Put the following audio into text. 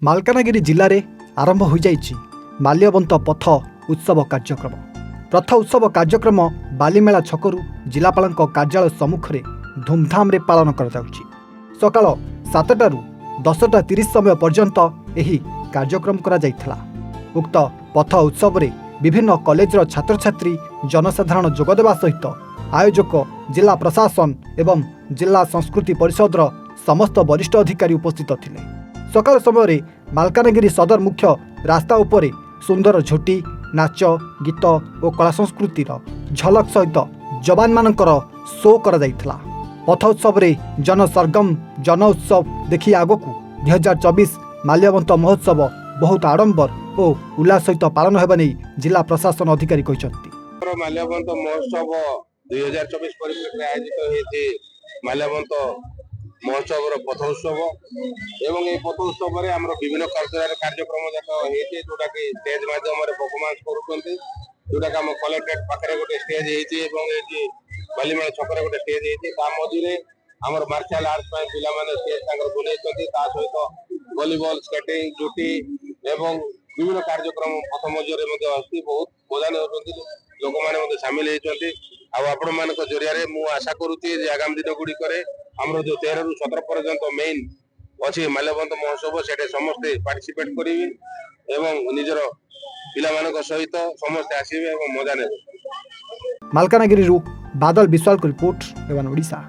ମାଲକାନଗିରି ଜିଲ୍ଲାରେ ଆରମ୍ଭ ହୋଇଯାଇଛି ମାଲ୍ୟବନ୍ତ ପଥ ଉତ୍ସବ କାର୍ଯ୍ୟକ୍ରମ। ରଥ ଉତ୍ସବ କାର୍ଯ୍ୟକ୍ରମ ବାଲିମେଳା ଛକରୁ ଜିଲ୍ଲାପାଳଙ୍କ କାର୍ଯ୍ୟାଳୟ ସମ୍ମୁଖରେ ଧୁମ୍ଧାମ୍ରେ ପାଳନ କରାଯାଉଛି। ସକାଳ 7ଟାରୁ 10:30 ସମୟ ପର୍ଯ୍ୟନ୍ତ ଏହି କାର୍ଯ୍ୟକ୍ରମ କରାଯାଇଥିଲା। ଉକ୍ତ ପଥ ଉତ୍ସବରେ ବିଭିନ୍ନ କଲେଜର ଛାତ୍ରଛାତ୍ରୀ ଜନସାଧାରଣ ଯୋଗଦେବା ସହିତ ଆୟୋଜକ ଜିଲ୍ଲା ପ୍ରଶାସନ ଏବଂ ଜିଲ୍ଲା ସଂସ୍କୃତି ପରିଷଦର ସମସ୍ତ ବରିଷ୍ଠ ଅଧିକାରୀ ଉପସ୍ଥିତ ଥିଲେ। ସକାଳ ସମୟରେ ମାଲକାନଗିରି ସଦର ମୁଖ୍ୟ ରାସ୍ତା ଉପରେ ସୁନ୍ଦର ଝୋଟି, ନାଚ, ଗୀତ ଓ କଳା ସଂସ୍କୃତିର ଝଲକ ସହିତ ଯବାନମାନଙ୍କର ଶୋ କରାଯାଇଥିଲା। ପଥ ଉତ୍ସବରେ ଜନସରଗମ ଜନ ଉତ୍ସବ ଦେଖି ଆଗକୁ 2024 ମାଲ୍ୟବନ୍ତ ମହୋତ୍ସବ ବହୁତ ଆଡ଼ମ୍ବର ଓ ଉଲ୍ଲାସ ସହିତ ପାଳନ ହେବା ନେଇ ଜିଲ୍ଲା ପ୍ରଶାସନ ଅଧିକାରୀ କହିଛନ୍ତି। ମାଲ୍ୟବନ୍ତ ମହୋତ୍ସବ 2024 ପରିପ୍ରେକ୍ଷୀରେ ଆୟୋଜିତ ହୋଇଛି ମାଲ୍ୟବନ୍ତ ମହୋତ୍ସବର ପଥ ଉତ୍ସବ ଏବଂ ଏହି ପଥ ଉତ୍ସବରେ ଆମର ବିଭିନ୍ନ କାର୍ଯ୍ୟକ୍ରମ ଯାକ ହେଇଛି, ଯୋଉଟାକି ଷ୍ଟେଜ ମାଧ୍ୟମରେ ପରଫର୍ମାନ୍ସ କରୁଛନ୍ତି, ଯୋଉଟାକି ଆମ କଲେକ୍ଟରେଟ୍ ପାଖରେ ଗୋଟେ ଷ୍ଟେଜ ହେଇଛି ଏବଂ ଏଠି ବାଲିମେଳା ଛକରେ ଗୋଟେ ଷ୍ଟେଜ ହେଇଛି। ତା ମଝିରେ ଆମର ମାର୍ଶାଲ ଆର୍ଟ ପାଇଁ ପିଲାମାନେ ଷ୍ଟେଜ ତାଙ୍କର ବୁଲେଇଛନ୍ତି। ତା ସହିତ ଭଲିବଲ, ସ୍କେଟିଂ, ଜୁଟି ଏବଂ ବିଭିନ୍ନ କାର୍ଯ୍ୟକ୍ରମ ପଥ ମଧ୍ୟରେ ମଧ୍ୟ ଆସୁଛି। ବହୁତ ମଜା ନେଉଛନ୍ତି, ଲୋକମାନେ ମଧ୍ୟ ସାମିଲ ହେଇଛନ୍ତି। ଆଉ ଆପଣମାନଙ୍କ ଜରିଆରେ ମୁଁ ଆଶା କରୁଛି ଯେ ଆଗାମୀ ଦିନ ଗୁଡ଼ିକରେ ଆମର ଯୋଉ 13ରୁ 17 ପର୍ଯ୍ୟନ୍ତ ମେନ୍ ଅଛି ମାଲ୍ୟବନ୍ତ ମହୋତ୍ସବ, ସେଠି ସମସ୍ତେ ପାର୍ଟିସିପେଟ କରିବେ ଏବଂ ନିଜର ପିଲାମାନଙ୍କ ସହିତ ସମସ୍ତେ ଆସିବେ ଏବଂ ମଜା ନେବେ। ମାଲକାନଗିରିରୁ ବାଦଲ ବିଶ୍ୱାଳଙ୍କ ରିପୋର୍ଟ, ଏୱାନ୍ ଓଡ଼ିଶା।